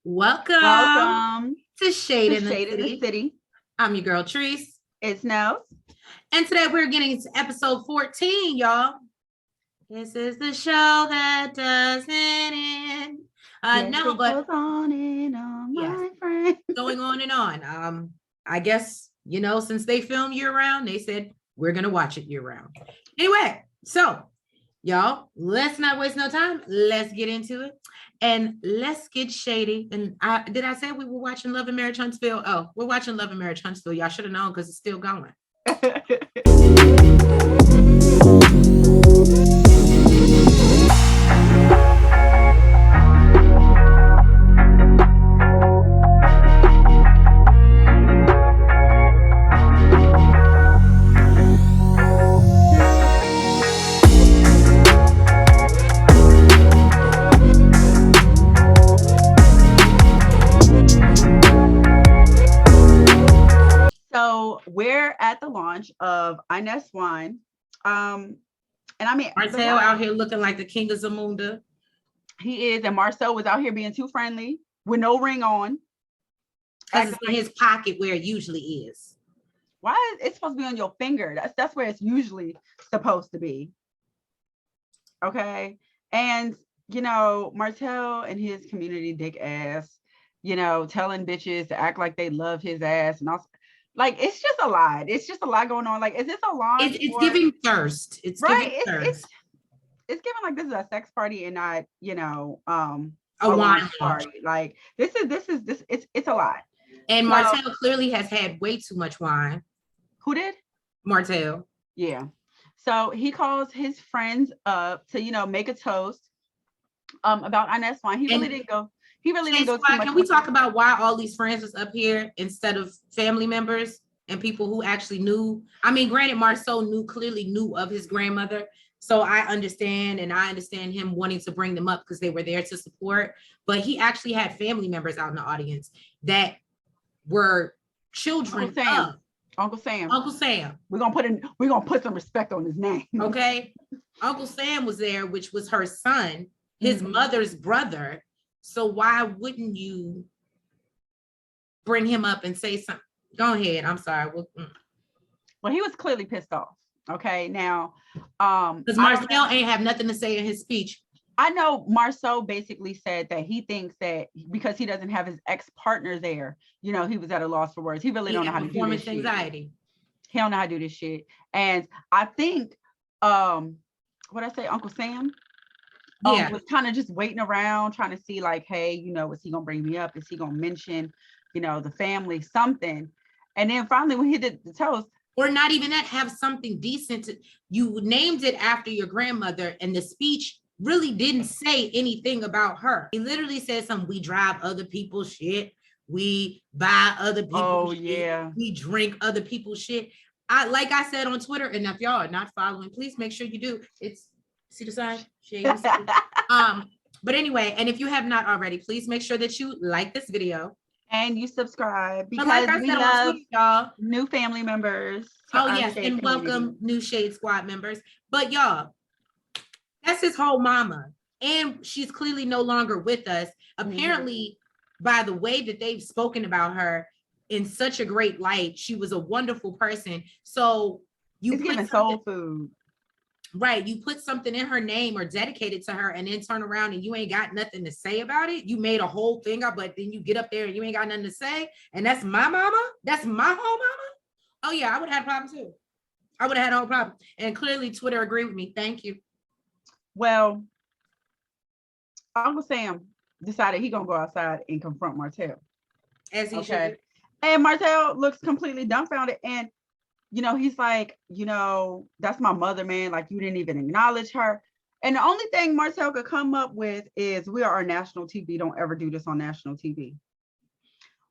Welcome Welcome to Shade to in the Shade in the City. City. I'm your girl, Treese. It's Nels. And today we're getting to episode 14, y'all. This is the show that doesn't end. Goes on and on, my friend. Going on and on. I guess, since they film year-round, they said we're going to watch it year-round. Anyway, so, y'all, let's not waste no time. Let's get into it. And let's get shady. And did I say we were watching Love and Marriage Huntsville? Oh, we're watching Love and Marriage Huntsville. Y'all should have known because it's still going. So we're at the launch of Ines Wine. And I mean, Marcel out here looking like the king of Zamunda. He is, and Marcel was out here being too friendly with no ring on. Because it's in his pocket where it usually is. Why is it supposed to be on your finger? That's where it's usually supposed to be. Okay. And Marcel and his community dick ass, telling bitches to act like they love his ass and also like it's just a lot. It's just a lot going on. Like, is this a launch? It's giving thirst. It's right. Giving thirst. It's giving like this is a sex party and not, a wine party. Like this is it's a lot. And so, Marcel clearly has had way too much wine. Who did? Marcel. Yeah. So he calls his friends up to, make a toast about Ines Wine. He really didn't go too much. Can we talk about why all these friends was up here instead of family members and people who actually knew? I mean, granted, Marcel clearly knew of his grandmother. So I understand him wanting to bring them up because they were there to support. But he actually had family members out in the audience that were children of Uncle Sam. We're gonna put some respect on his name. Okay. Uncle Sam was there, which was her son, his mother's brother. So why wouldn't you bring him up and say something? Go ahead. I'm sorry. Well, he was clearly pissed off. Okay. Now, because Marcel ain't have nothing to say in his speech. I know Marcel basically said that he thinks that because he doesn't have his ex-partner there, he was at a loss for words. He really don't know how to do this anxiety. He don't know how to do this shit. And I think, what I say, Uncle Sam was kind of just waiting around, trying to see like, hey, is he gonna bring me up? Is he gonna mention, the family, something? And then finally, when he did the toast, or not even that, have something decent. You named it after your grandmother, and the speech really didn't say anything about her. He literally said something. We drive other people's shit. We buy other people's shit. Yeah. We drink other people's shit. Like I said on Twitter, and if y'all are not following, please make sure you do. It's see the sign? But anyway, and if you have not already, please make sure that you like this video. And you subscribe because we love y'all new family members. Oh, yes. And welcome new Shade Squad members. But y'all, that's his whole mama. And she's clearly no longer with us. Apparently, by the way that they've spoken about her in such a great light, she was a wonderful person. So you put soul food. Right. You put something in her name or dedicate it to her and then turn around and you ain't got nothing to say about it. You made a whole thing up, but then you get up there and you ain't got nothing to say. And that's my mama. That's my whole mama. Oh, yeah, I would have had a problem too. I would have had a whole problem. And clearly Twitter agreed with me. Thank you. Well, Uncle Sam decided he gonna go outside and confront Marcel. As he should. And Marcel looks completely dumbfounded. And he's like, that's my mother, man. Like, you didn't even acknowledge her. And the only thing Marcel could come up with is, we are on national TV. Don't ever do this on national TV.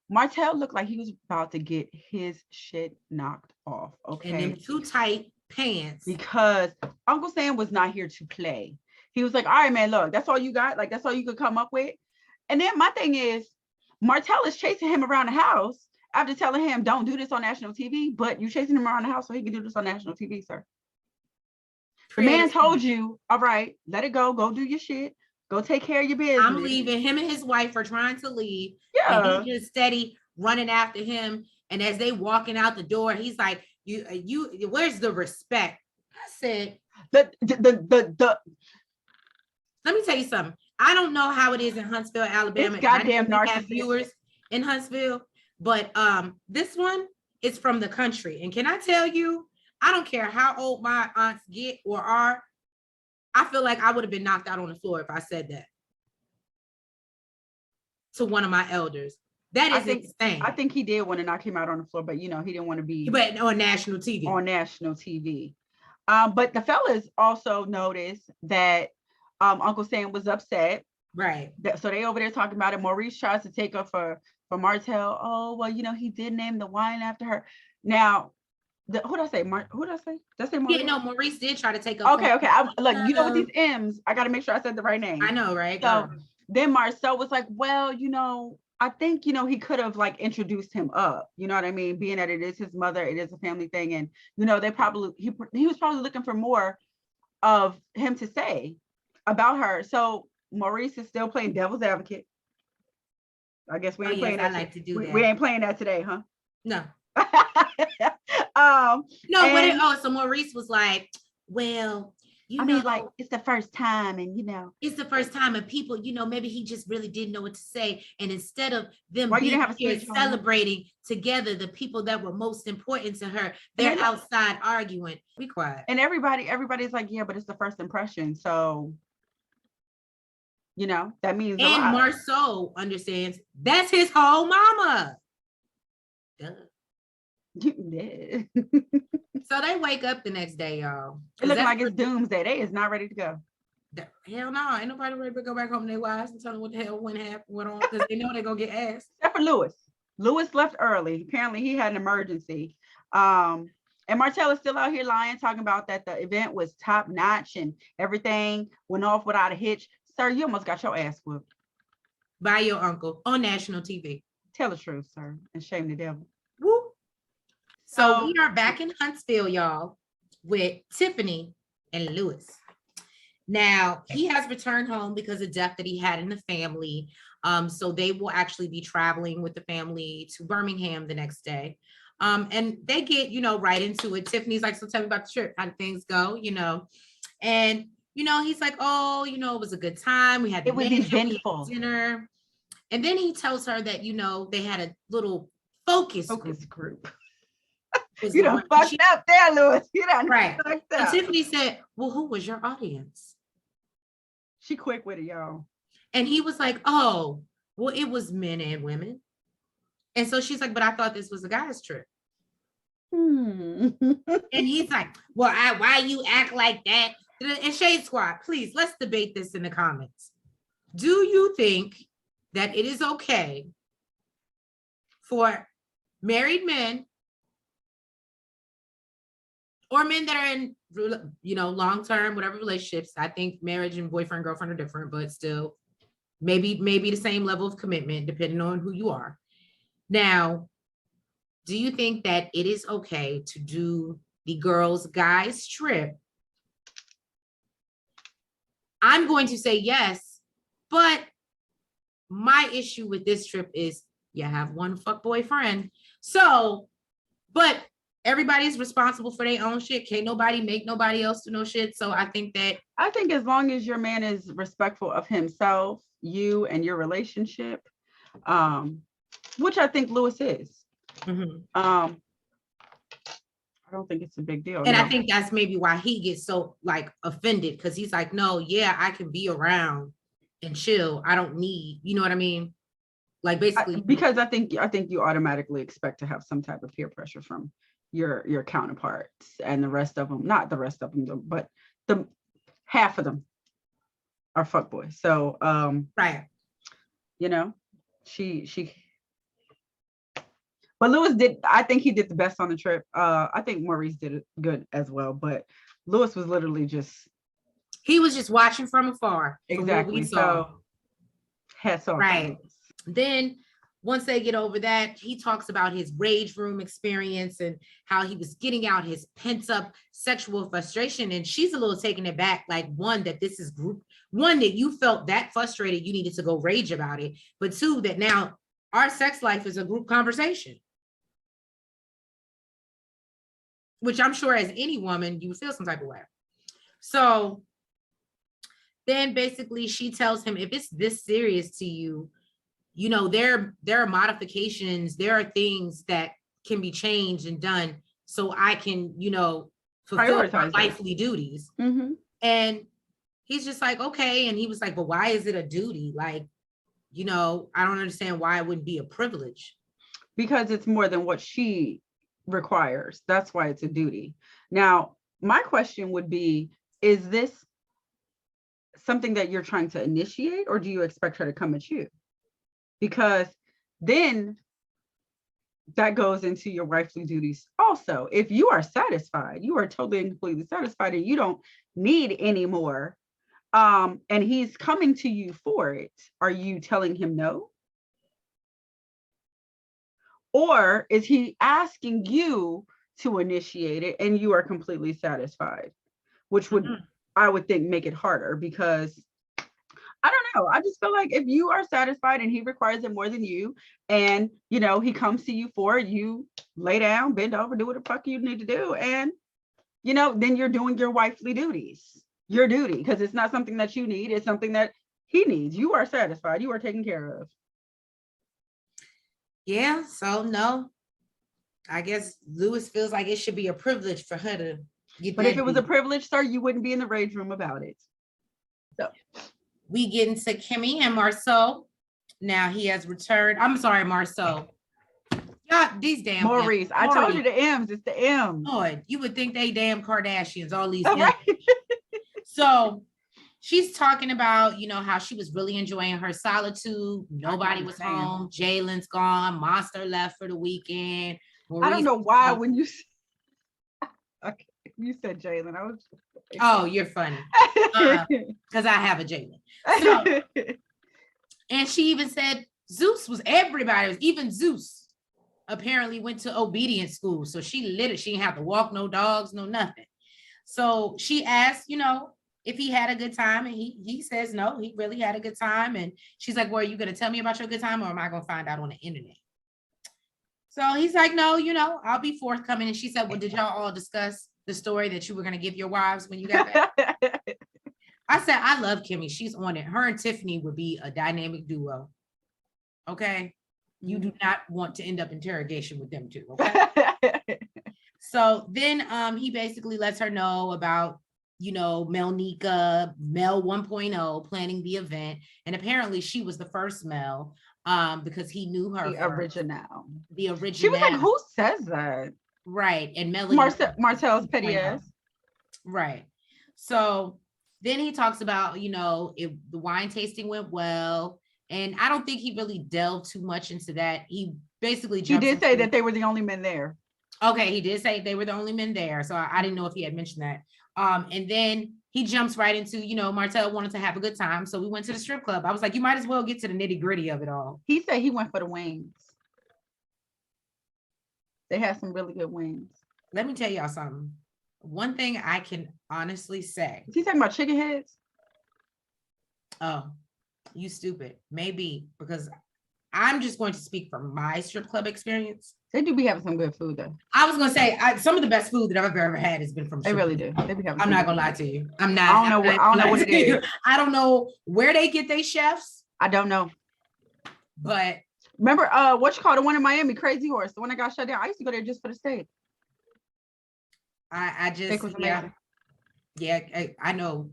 Marcel looked like he was about to get his shit knocked off. Okay. And them too tight pants. Because Uncle Sam was not here to play. He was like, all right, man, look, that's all you got. Like, that's all you could come up with. And then my thing is, Marcel is chasing him around the house after telling him, don't do this on national TV, but you chasing him around the house so he can do this on national TV, sir. The man told you, all right, let it go do your shit. Go take care of your business. I'm leaving. Him and his wife are trying to leave. Yeah. And he just steady running after him. And as they walking out the door, he's like, you, where's the respect? I said, the let me tell you something. I don't know how it is in Huntsville, Alabama. It's goddamn narcissist. Have narcissist. viewers in Huntsville, but this one is from the country. And can I tell you, I don't care how old my aunts get or are, I feel like I would have been knocked out on the floor if I said that to one of my elders. That is insane. I think he did want to knock him out on the floor, but you know, he didn't want to be on national TV. On national TV. But the fellas also noticed that Uncle Sam was upset. Right. So they over there talking about it. Maurice tries to take up for Martell. Oh, well, you know, he did name the wine after her. Now, who did I say? Who did I say? Did I say Maurice? Yeah, no, Maurice did try to take up. Okay. Look, you know, with these M's, I got to make sure I said the right name. I know, right? So then Marcel was like, well, you know, I think, you know, he could have like introduced him up, you know what I mean? Being that it is his mother, it is a family thing. And, you know, he was probably looking for more of him to say about her. So Maurice is still playing devil's advocate. I guess we ain't playing that. I like to do that. We ain't playing that today, huh? No. So Maurice was like, well, you know, like, it's the first time, and you know, it's the first time, and people, you know, maybe he just really didn't know what to say. And instead of them being here celebrating together the people that were most important to her, they're outside arguing. Be quiet. And everybody's like, yeah, but it's the first impression. So, you know, that means and Marceau understands that's his whole mama. Duh. Yeah. So they wake up the next day, y'all. It looking like it's doomsday. They is not ready to go. Hell no, ain't nobody ready to go back home to their wives and tell them what the hell went on, because they know they're gonna get asked. Except for Louis. Louis left early. Apparently he had an emergency. And Martell is still out here lying, talking about that the event was top notch and everything went off without a hitch. Sir, you almost got your ass whooped by your uncle on national TV. Tell the truth, sir, and shame the devil. Woo. So we are back in Huntsville, y'all, with Tiffany and Louis. Now, he has returned home because of death that he had in the family. So they will actually be traveling with the family to Birmingham the next day. And they get, you know, right into it. Tiffany's like, so tell me about the trip, how did things go, you know? And, you know, he's like, oh, you know, it was a good time. We had eventful dinner. And then he tells her that, you know, they had a little focus group. You done fucked up there, Louis. You done right. Fucked up. So Tiffany said, well, who was your audience? She quick with it, y'all. And he was like, oh, well, it was men and women. And so she's like, but I thought this was a guy's trip. And he's like, well, why you act like that? And Shade Squad, please, let's debate this in the comments. Do you think that it is okay for married men or men that are in, you know, long-term, whatever relationships? I think marriage and boyfriend, girlfriend are different, but still maybe the same level of commitment, depending on who you are. Now, do you think that it is okay to do the girls' guys trip? I'm going to say yes, but my issue with this trip is you have one fuck boyfriend. So, but everybody's responsible for their own shit. Can't nobody make nobody else do no shit. So I think as long as your man is respectful of himself, you and your relationship, which I think Louis is. Mm-hmm. I don't think it's a big deal. And no. I think that's maybe why he gets so like offended, because he's like, no, yeah, I can be around and chill. I don't need, you know what I mean? Like basically, because I think you automatically expect to have some type of peer pressure from your counterparts, and the rest of them, not the rest of them, but the half of them are fuckboys. So right, you know, but Louis did, I think he did the best on the trip. I think Maurice did it good as well, but Louis was literally he was just watching from afar. Exactly. So hats off. Right. Then once they get over that, he talks about his rage room experience and how he was getting out his pent up sexual frustration. And she's a little taken aback, like, one, that this is one, that you felt that frustrated, you needed to go rage about it. But two, that now our sex life is a group conversation. Which I'm sure as any woman, you would feel some type of way. So then basically she tells him, if it's this serious to you, you know, there are modifications, there are things that can be changed and done so I can, you know, fulfill my wifely duties. Mm-hmm. And he's just like, okay. And he was like, but why is it a duty? Like, you know, I don't understand why it wouldn't be a privilege. Because it's more than what she requires. That's why it's a duty. Now, my question would be, is this something that you're trying to initiate, or do you expect her to come at you? Because then that goes into your wifely duties also. If you are satisfied, you are totally and completely satisfied, and you don't need any more, and he's coming to you for it, are you telling him no? Or is he asking you to initiate it and you are completely satisfied? Which would, I would think, make it harder, because I don't know. I just feel like if you are satisfied and he requires it more than you, and, you know, he comes to you for it, you lay down, bend over, do what the fuck you need to do. And, you know, then you're doing your wifely duties, your duty, because it's not something that you need. It's something that he needs. You are satisfied. You are taken care of. Yeah. So no, I guess Louis feels like it should be a privilege for her to get. But if it was a privilege, sir, you wouldn't be in the rage room about it. So we get into Kimmy and Marcel. Now he has returned. I'm sorry, Marcel. Yeah, these damn Maurice. I told you the M's. It's the M's. Lord, you would think they damn Kardashians, all these. Right. So she's talking about, you know, how she was really enjoying her solitude. Nobody was home. Jalen's gone. Monster left for the weekend. Maurice, I don't know why when you okay, you said Jalen. I was. Oh, you're funny. Because I have a Jalen. So, and she even said Zeus was everybody. Even Zeus apparently went to obedience school. So she lit it. She didn't have to walk no dogs, no nothing. So she asked, you know, if he had a good time, and he says no, he really had a good time. And she's like, well, are you going to tell me about your good time, or am I going to find out on the internet? So he's like, no, you know, I'll be forthcoming. And she said, well, did y'all all discuss the story that you were going to give your wives when you got back? I said, I love Kimmy. She's on it. Her and Tiffany would be a dynamic duo. Okay. You do not want to end up interrogation with them too. Okay. So then he basically lets her know about, you know, Melnika, Mel 1.0 planning the event. And apparently she was the first Mel because he knew her. The original. She was like, who says that? Right. And Melody. Marcel's petty ass. Right. So then he talks about, you know, if the wine tasting went well. And I don't think he really delved too much into that. He basically he did say that they were the only men there. Okay, he did say they were the only men there. So I didn't know if he had mentioned that. And then he jumps right into, you know, Marcel wanted to have a good time. So we went to the strip club. I was like, you might as well get to the nitty gritty of it all. He said he went for the wings. They had some really good wings. Let me tell y'all something. One thing I can honestly say. Is he talking about chicken heads? Oh, you stupid. Maybe, because I'm just going to speak from my strip club experience. They do be having some good food though. I was going to say some of the best food that I've ever had has been from strip They really club. do. They be having I'm not going to lie to you. I'm not. I don't know what it is. I don't know where they get their chefs. I don't know. But remember what you call the one in Miami, Crazy Horse, the one that got shut down. I used to go there just for the steak. I just, yeah, I know.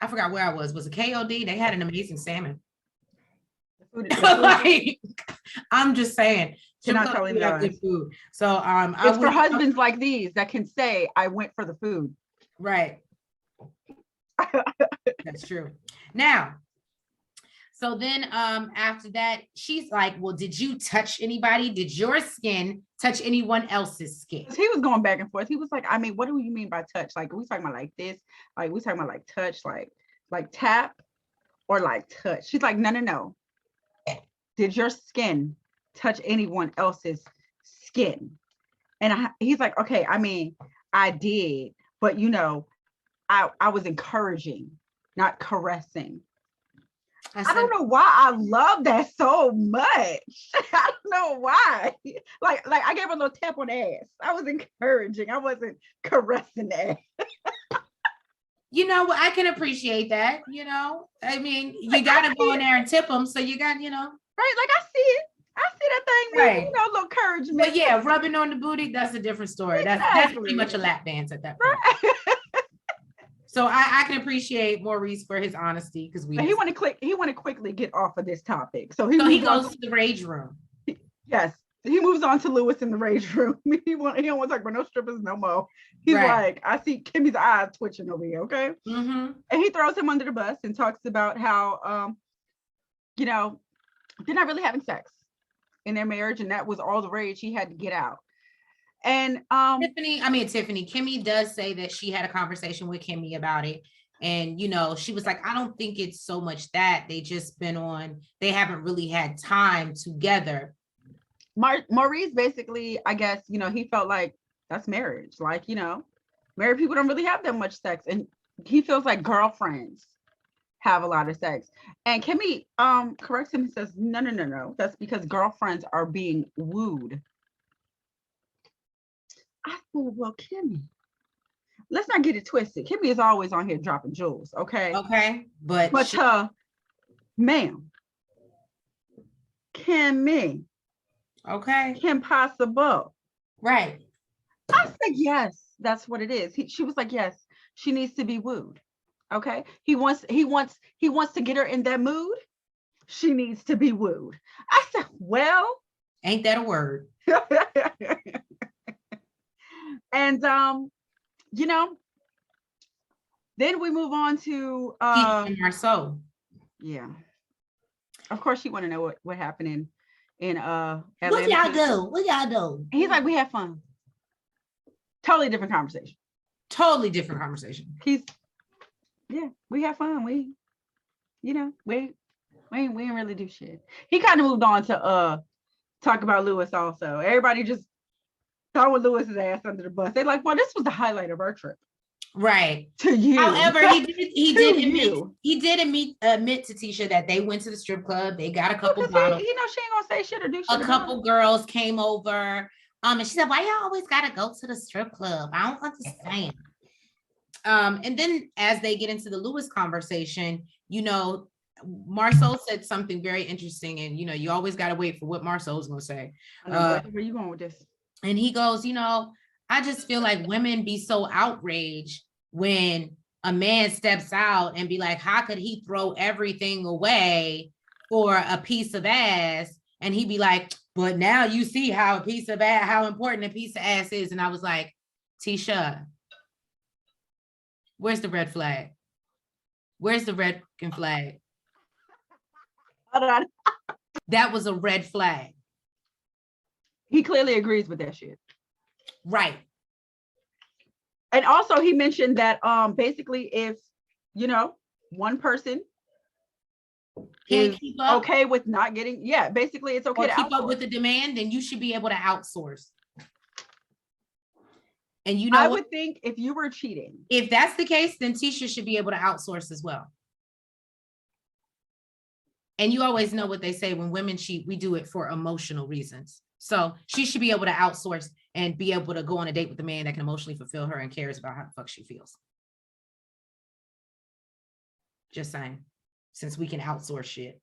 I forgot where I was. Was it KOD? They had an amazing salmon. Like, I'm just saying. Not telling good food. So it's for husbands like these that can say, I went for the food. Right. That's true. Now, so then after that, she's like, well, did you touch anybody? Did your skin touch anyone else's skin? He was going back and forth. He was like, I mean, what do you mean by touch? Like, are we talking about like this? Like, we talking about like touch, like tap or like touch? She's like, no. Did your skin touch anyone else's skin? And he's like, okay, I mean, I did, but you know, I was encouraging not caressing. I I don't know why I love that so much. I don't know why. Like I gave her a little tap on the ass. I was encouraging. I wasn't caressing the ass. You know, I can appreciate that. You know, I mean, you got to go in there and tip them. So you got, you know. Right. Like I see it. I see that thing moving, Right. you know, a little encouragement. But yeah, rubbing on the booty, that's a different story. That's pretty much a lap dance at that point. Right. So I can appreciate Maurice for his honesty because he want to quickly get off of this topic. So he goes to the rage room. Yes. He moves on to Louis in the rage room. He don't want to talk about no strippers no more. He's like, I see Kimmy's eyes twitching over here, okay? Mm-hmm. And he throws him under the bus and talks about how, you know, they're not really having sex in their marriage, and that was all the rage he had to get out. And Tiffany, Kimmy does say that she had a conversation with Kimmy about it. And, you know, she was like, I don't think it's so much that they haven't really had time together. Maurice basically, I guess, you know, he felt like that's marriage. Like, you know, married people don't really have that much sex. And he feels like girlfriends have a lot of sex. And Kimmy corrects him and says, no. That's because girlfriends are being wooed. I said, well, Kimmy, let's not get it twisted. Kimmy is always on here dropping jewels, okay? Okay, but ma'am, Kimmy, okay, Kim Possible, right? I said yes, that's what it is. She was like, yes, she needs to be wooed. Okay, he wants to get her in that mood. She needs to be wooed. I said, well, ain't that a word? And you know, then we move on to Tisha and Marcel. Yeah. Of course you want to know what happened in Atlanta. What y'all do? He's like, we had fun. Totally different conversation. We had fun. We didn't really do shit. He kind of moved on to talk about Louis also. Everybody just throwing Louis's ass under the bus. They're like, well, this was the highlight of our trip. Right. To you. However, he did admit to Tisha that they went to the strip club. They got a couple bottles. She ain't gonna say shit or do shit. A couple girls came over. And she said, why y'all always gotta go to the strip club? I don't understand. And then as they get into the Louis conversation, you know, Marcel said something very interesting, and you know, you always gotta wait for what Marcel's gonna say. Where you going with this? And he goes, you know, I just feel like women be so outraged when a man steps out and be like, how could he throw everything away for a piece of ass? And he'd be like, but now you see how important a piece of ass is. And I was like, Tisha, where's the red flag? Where's the red flag? That was a red flag. He clearly agrees with that shit. Right. And also he mentioned that basically if, you know, one person is okay with not getting, basically it's okay to keep up with the demand, then you should be able to outsource. And you know, I would think if you were cheating, if that's the case, then Tisha should be able to outsource as well. And you always know what they say, when women cheat, we do it for emotional reasons. So she should be able to outsource and be able to go on a date with a man that can emotionally fulfill her and cares about how the fuck she feels. Just saying, since we can outsource shit.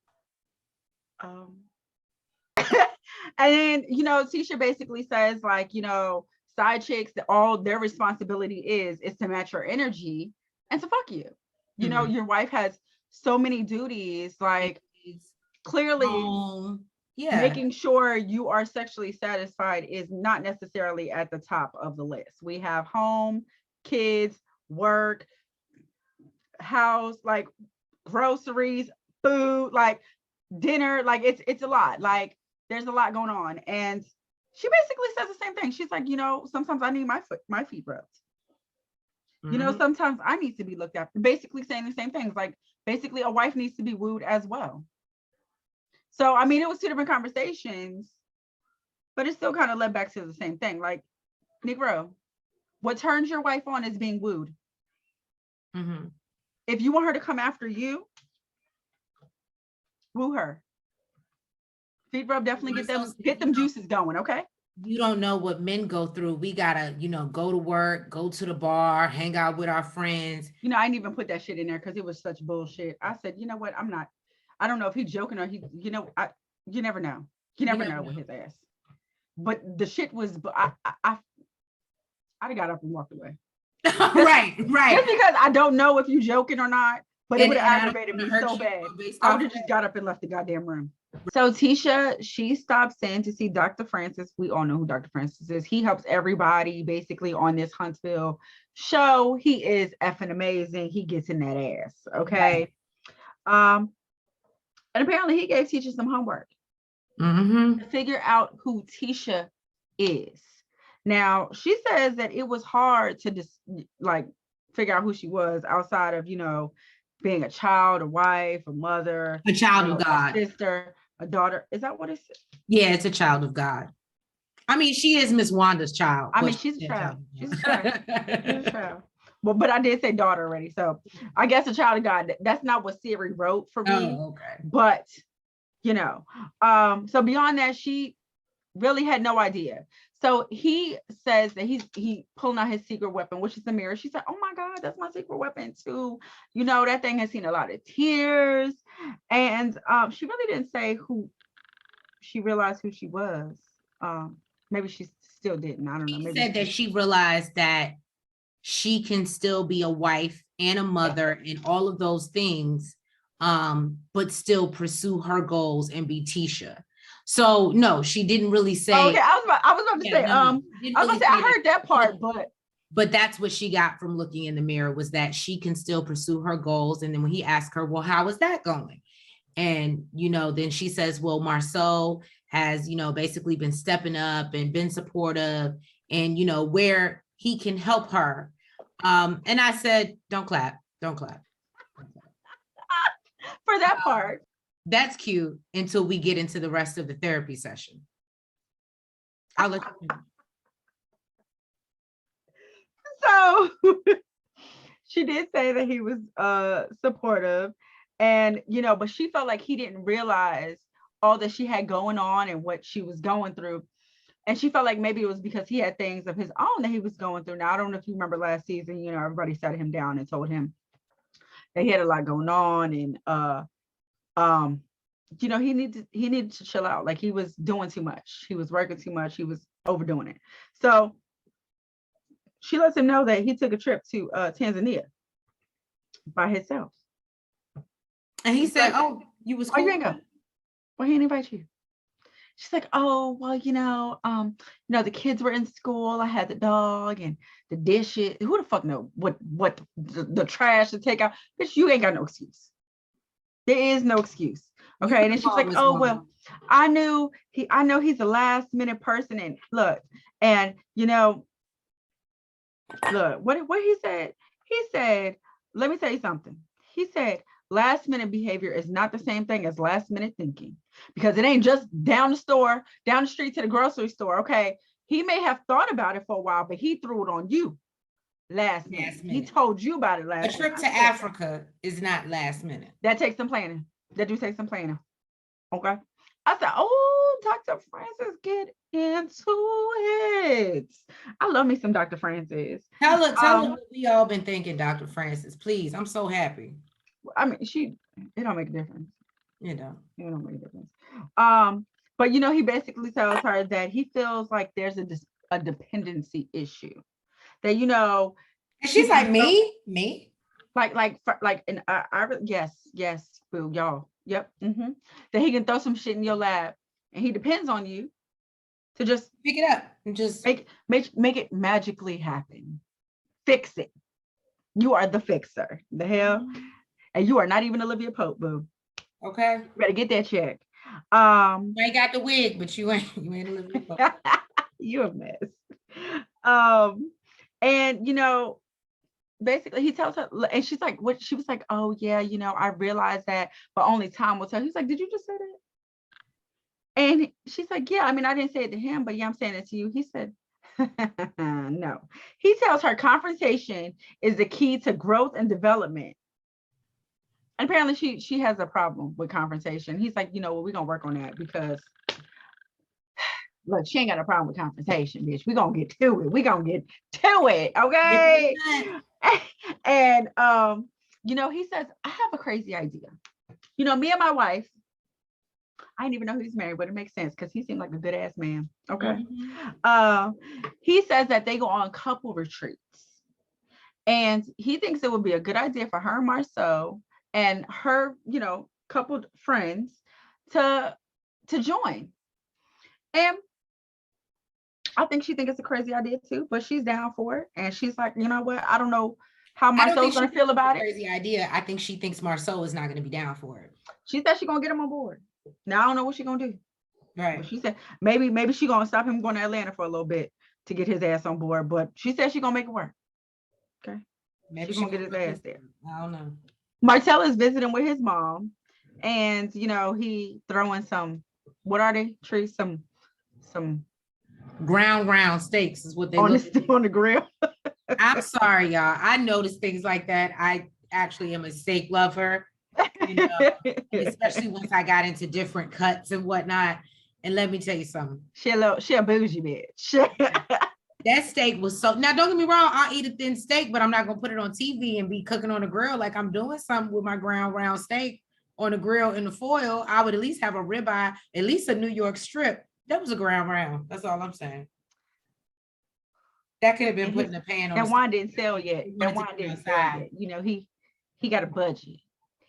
And then, you know, Tisha basically says, like, you know, side chicks, that all their responsibility is to match your energy and to fuck you. You know, your wife has so many duties, like clearly making sure you are sexually satisfied is not necessarily at the top of the list. We have home, kids, work, house, like groceries, food, like dinner, like it's a lot. Like there's a lot going on. And she basically says the same thing. She's like, you know, sometimes I need my feet rubbed. You know, sometimes I need to be looked after. Basically saying the same things. Like basically a wife needs to be wooed as well. So, I mean, it was two different conversations, but it still kind of led back to the same thing. Like, Negro, what turns your wife on is being wooed. if you want her to come after you, woo her. Feet rub, definitely get them juices going, okay? You don't know what men go through. We gotta, go to work, go to the bar, hang out with our friends. I didn't even put that shit in there because it was such bullshit. I said, you know what? I don't know if he's joking or you never know. You never know with his ass. But the shit was, I got up and walked away. Right. Just because I don't know if you joking or not, but it would have aggravated me so bad. I would have just got up and left the goddamn room. So Tisha, she stops in to see Dr. Francis. We all know who Dr. Francis is. He helps everybody basically on this Huntsville show. He is effing amazing. He gets in that ass. Okay. Right. And apparently he gave Tisha some homework to figure out who Tisha is. Now, she says that it was hard to just figure out who she was outside of, being a child, a wife, a mother, a child of God, a sister, a daughter. Is that what it's? Yeah, it's a child of God. I mean, she is Miss Wanda's child. I mean, she's a child. She's a child. She's a child. Well, but I did say daughter already. So I guess a child of God. That's not what Siri wrote for me. Oh, okay. But, so beyond that, she really had no idea. So he says that he pulling out his secret weapon, which is the mirror. She said, oh my God, that's my secret weapon too. That thing has seen a lot of tears. And she really didn't say who she realized who she was. Maybe she still didn't. I don't know. Maybe she said that she realized that she can still be a wife and a mother and all of those things, but still pursue her goals and be Tisha. So no, she didn't really say. Okay, I was about to say. I heard that part, but that's what she got from looking in the mirror, was that she can still pursue her goals. And then when he asked her, well, how is that going? And then she says, well, Marcel has basically been stepping up and been supportive, and where he can help her. And I said, don't clap for that part. That's cute until we get into the rest of the therapy session. I'll let you know. So she did say that he was supportive, and but she felt like he didn't realize all that she had going on and what she was going through. And she felt like maybe it was because he had things of his own that he was going through. Now, I don't know if you remember last season, everybody sat him down and told him that he had a lot going on, and he needed to chill out. Like, he was doing too much. He was working too much. He was overdoing it. So she lets him know that he took a trip to Tanzania by himself. And he said, "Oh, you was cool. You ain't go. Well, he didn't invite you." She's like, "Oh, well, the kids were in school. I had the dog and the dishes. Who the fuck know what the trash to take out? Bitch, you ain't got no excuse. There is no excuse." Okay. And then she's like, "Oh, well, I know he's a last minute person. And look, look, what he said? He said, let me tell you something. He said, last minute behavior is not the same thing as last minute thinking, because it ain't just down the street to the grocery store. Okay. He may have thought about it for a while, but he threw it on you last minute. He told you about it last minute. A trip to Africa is not last minute. That takes some planning. That do take some planning. Okay. I said, oh, Dr. Francis, get into it. I love me some Dr. Francis. Tell her what we all been thinking, Dr. Francis, please. I'm so happy. I mean, it don't make a difference. It don't make a difference. But he basically tells her that he feels like there's a dependency issue. That and she's like, me, and yes, boo, y'all, yep, that he can throw some shit in your lap, and he depends on you to just pick it up and just make it magically happen. Fix it. You are the fixer. The hell. And you are not even Olivia Pope, boo. Okay. You better get that check. You ain't got the wig, but you ain't Olivia Pope. You're a mess. And basically he tells her, and she's like, what? She was like, oh yeah, I realized that, but only time will tell. He's like, did you just say that? And she's like, yeah, I mean, I didn't say it to him, but yeah, I'm saying it to you. He said, no. He tells her confrontation is the key to growth and development. And apparently she has a problem with confrontation. He's like, you know what, we're gonna work on that because look, she ain't got a problem with confrontation, bitch. We're gonna get to it. We're gonna get to it. Okay. And you know, he says, I have a crazy idea. You know, me and my wife, I didn't even know he's married, but it makes sense because he seemed like a good ass man. Okay. He says that they go on couple retreats. And he thinks it would be a good idea for her, Marcel, and her, you know, coupled friends to join. And I think she thinks it's a crazy idea too, but she's down for it. And she's like, you know what? I don't know how Marcel's going to feel about it. Crazy idea. I think she thinks Marcel is not going to be down for it. She said she's going to get him on board. Now I don't know what she's going to do. Right. But she said maybe she's going to stop him going to Atlanta for a little bit to get his ass on board. But she said she's going to make it work. Okay. Maybe she's going to get his ass there. I don't know. Marcel is visiting with his mom. And, you know, he throwing some, what are they? Trees? Some ground steaks is what they on the grill. I'm sorry, y'all. I notice things like that. I actually am a steak lover, you know, especially once I got into different cuts and whatnot. And let me tell you something. She a bougie bitch. That steak was so, now don't get me wrong, I'll eat a thin steak, but I'm not gonna put it on TV and be cooking on the grill like I'm doing something with my ground round steak on the grill in the foil. I would at least have a ribeye, at least a New York strip. That was a ground round. That's all I'm saying. That could have been put in a pan. That wine didn't sell yet. That wine didn't sell yet. You know, he got a budget.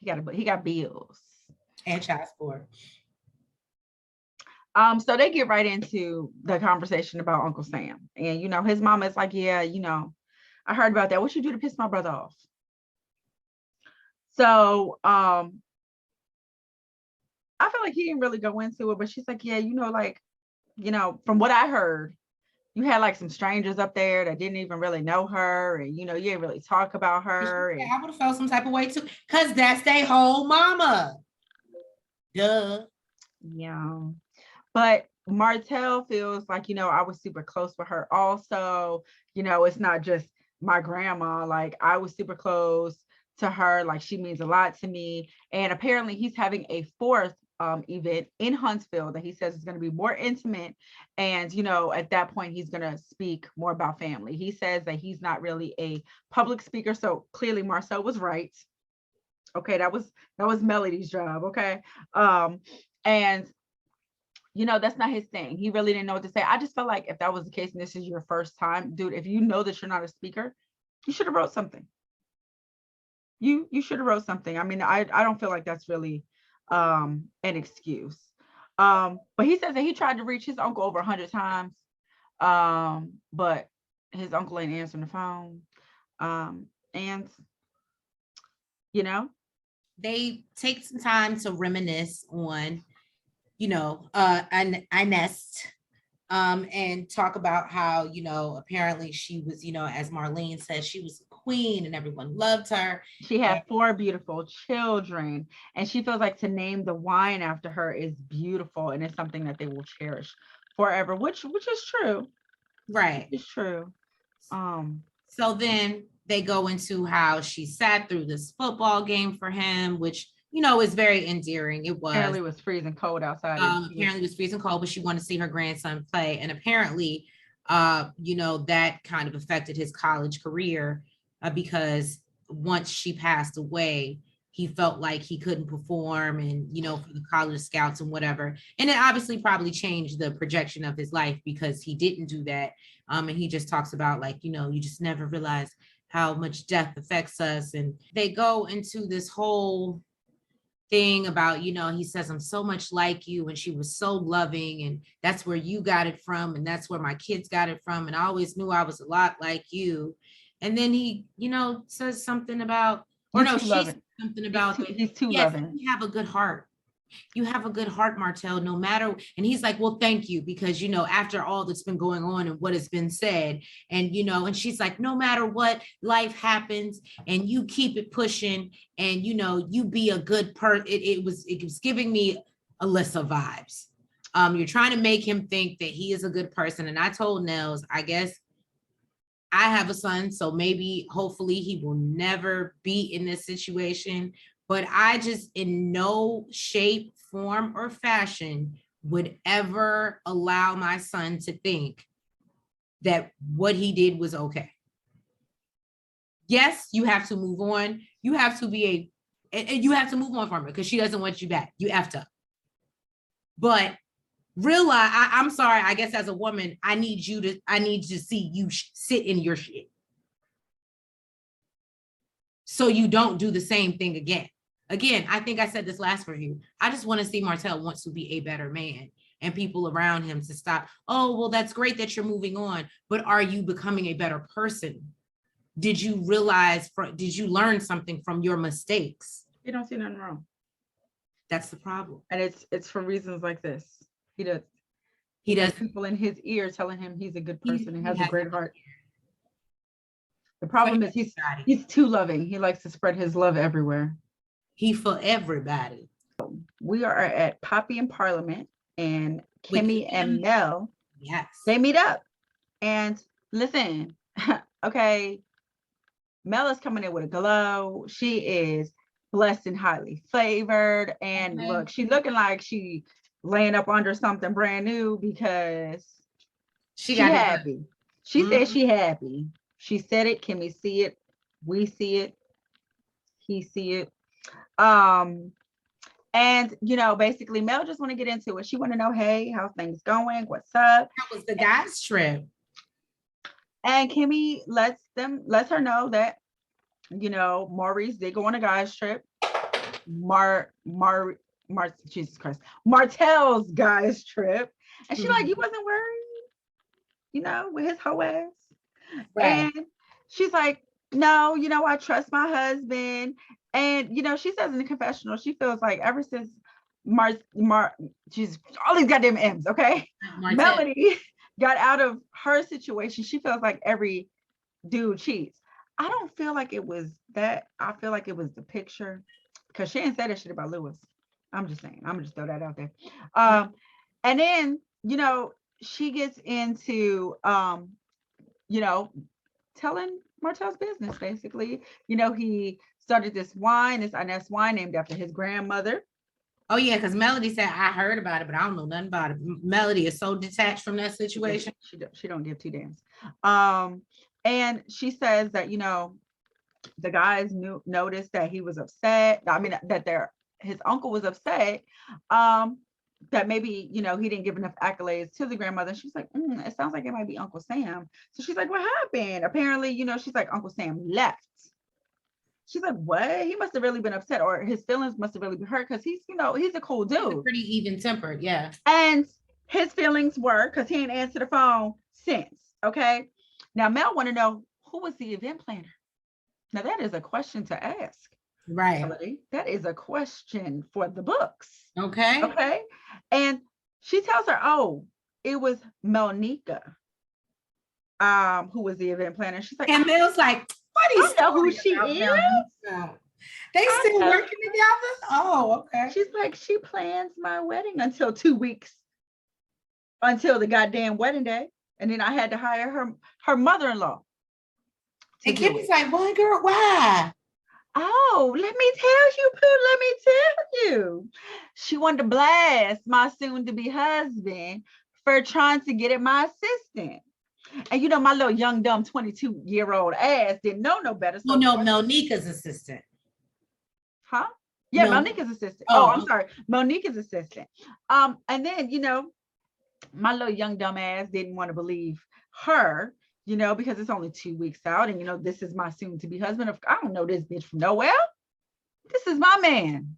He got bills and child support. So they get right into the conversation about Uncle Sam, and you know, his mama is like, yeah, you know, I heard about that. What you do to piss my brother off? So I feel like he didn't really go into it, but she's like, yeah, you know, like, you know, from what I heard, you had like some strangers up there that didn't even really know her, and you know, you didn't really talk about her. And I would have felt some type of way too, because that's their whole mama. Duh. Yeah. But Martell feels like, you know, I was super close with her also. You know, it's not just my grandma. Like, I was super close to her. Like, she means a lot to me. And apparently he's having a fourth event in Huntsville that he says is going to be more intimate. And, you know, at that point, he's going to speak more about family. He says that he's not really a public speaker. So clearly Marcel was right. Okay, that was Melody's job. Okay. And you know, that's not his thing. He really didn't know what to say. I just felt like if that was the case and this is your first time, dude, if you know that you're not a speaker, you should have wrote something. You should have wrote something. I mean, I don't feel like that's really an excuse. But he says that he tried to reach his uncle over 100 times. But his uncle ain't answering the phone. And you know, they take some time to reminisce on, you know, Inest, and talk about how, you know, apparently she was, you know, as Marlene said, she was a queen and everyone loved her. She had 4 beautiful children, and she feels like to name the wine after her is beautiful, and it's something that they will cherish forever, which is true. Right. It's true. So then they go into how she sat through this football game for him, which, you know, is very endearing. It was. Apparently it was freezing cold outside. Apparently it was freezing cold, but she wanted to see her grandson play. And apparently, you know, that kind of affected his college career because once she passed away, he felt like he couldn't perform and, you know, for the college scouts and whatever. And it obviously probably changed the projection of his life because he didn't do that. And he just talks about like, you know, you just never realize how much death affects us. And they go into this whole thing about, you know, he says, I'm so much like you, and she was so loving, and that's where you got it from, and that's where my kids got it from, and I always knew I was a lot like you. And then he, you know, says something about, or no, she said something about, he's too loving. You have a good heart. You have a good heart, Martell, no matter. And he's like, well, thank you. Because, you know, after all that's been going on and what has been said, and, you know, and she's like, no matter what, life happens and you keep it pushing and, you know, you be a good person. It was giving me Alyssa vibes. You're trying to make him think that he is a good person. And I told Nels, I guess I have a son, so maybe hopefully he will never be in this situation, but I just in no shape, form, or fashion would ever allow my son to think that what he did was okay. Yes, you have to move on. You have to be and you have to move on from her because she doesn't want you back. You effed up. But realize, I'm sorry, I guess as a woman, I need to see you sit in your shit. So you don't do the same thing again. Again, I think I said this last review. I just want to see Martell wants to be a better man and people around him to stop. Oh, well, that's great that you're moving on, but are you becoming a better person? Did you realize, did you learn something from your mistakes? You don't see nothing wrong. That's the problem. And it's for reasons like this. He does people in his ear telling him he's a good person and has a great heart. The problem is he's too loving. He likes to spread his love everywhere. He for everybody. We are at Poppy in Parliament, and Kimmy and Mel. Yes. They meet up. And listen, okay, Mel is coming in with a glow. She is blessed and highly favored. And look, she's looking like she laying up under something brand new because she happy. She said she happy. She said it. Kimmy see it. We see it. He see it. And basically Mel just want to get into it. She want to know, hey, how's things going? What's up? That was the guys' trip. And Kimmy lets her know that, Maurice did go on a guys' trip. Jesus Christ, Martell's guys' trip. And she's like, you wasn't worried, with his whole ass. Right. And she's like, no, I trust my husband. And, she says in the confessional, she feels like ever since she's all these goddamn M's, okay? Melody got out of her situation. She feels like every dude cheats. I don't feel like it was that. I feel like it was the picture because she ain't said that shit about Louis. I'm just saying. I'm gonna just throw that out there. And then, she gets into, telling Martell's business, basically. He started this wine named after his grandmother. Oh yeah, because Melody said, I heard about it, but I don't know nothing about it. Melody is so detached from that situation. She don't give two damns. And she says that, the guys noticed that he was upset. I mean, that his uncle was upset. That maybe, he didn't give enough accolades to the grandmother. She's like, it sounds like it might be Uncle Sam. So she's like, what happened? Apparently, she's like, Uncle Sam left. She's like, what? He must have really been upset, or his feelings must have really been hurt because he's a cool dude. He's pretty even-tempered, yeah. And his feelings were because he ain't answered the phone since, okay? Now, Mel want to know, who was the event planner? Now, that is a question to ask. Right. Melody. That is a question for the books. Okay. Okay. And she tells her, oh, it was Melnika, who was the event planner. She's like, and Mel's like, what is know who she is? They still working together? Oh, okay. She's like, she plans my wedding until 2 weeks, until the goddamn wedding day. And then I had to hire her mother-in-law. And Kimmy's like, boy, girl, why? Oh, let me tell you, Pooh, let me tell you. She wanted to blast my soon-to-be husband for trying to get at my assistant. And my little young, dumb 22-year-old ass didn't know no better. So Melnika's assistant. Huh? Yeah, Melnika's assistant. Oh, I'm sorry. Monica's assistant. And then, my little young dumb ass didn't want to believe her, because it's only 2 weeks out. And, this is my soon-to-be husband. I don't know this bitch from nowhere. This is my man.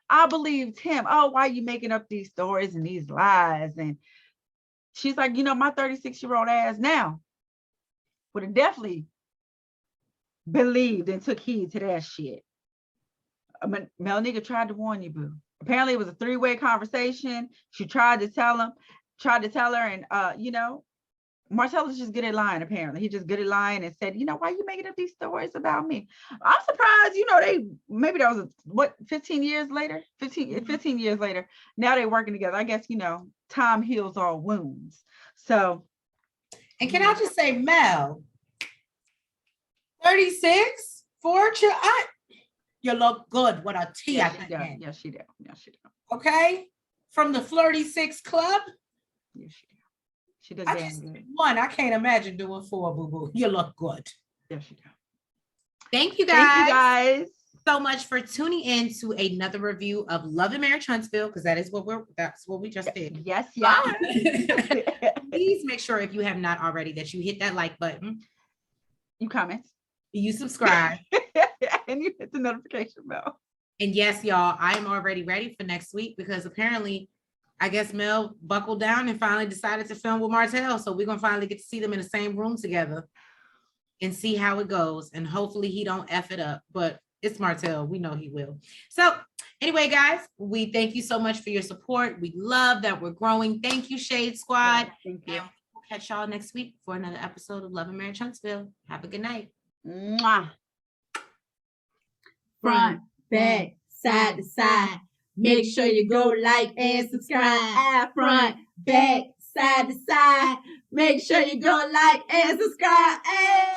I believed him. Oh, why are you making up these stories and these lies? And she's like, my 36-year-old ass now would have definitely believed and took heed to that shit. Melnika tried to warn you, boo. Apparently it was a 3-way conversation. She tried to tell her, and Marcel is just good at lying, apparently. He just good at lying and said, why are you making up these stories about me? I'm surprised, maybe that was 15 years later? 15 years later. Now they're working together. I guess, time heals all wounds. So. And can I just say, Mel, 36, You look good with a T Yes, at she the does. end. Yes, she does. Yes, she does. Okay? From the Flirty Six Club. Yes, she does. She does I damn just good. did one. I can't imagine doing 4, boo-boo. You look good. Yes, she does. Thank you Thank you guys so much for tuning in to another review of Love and Marriage Huntsville, because that's what we just did. Yes. Please make sure if you have not already that you hit that like button. You comment. You subscribe. And you hit the notification bell. And yes, y'all, I am already ready for next week because apparently, I guess Mel buckled down and finally decided to film with Martell. So we're going to finally get to see them in the same room together and see how it goes. And hopefully he don't F it up, but it's Martell. We know he will. So anyway, guys, we thank you so much for your support. We love that we're growing. Thank you, Shade Squad. Thank you. And we'll catch y'all next week for another episode of Love and Marriage Huntsville. Have a good night. Mwah. Front, back, side to side. Make sure you go like and subscribe. Front, back, side to side. Make sure you go like and subscribe. Hey!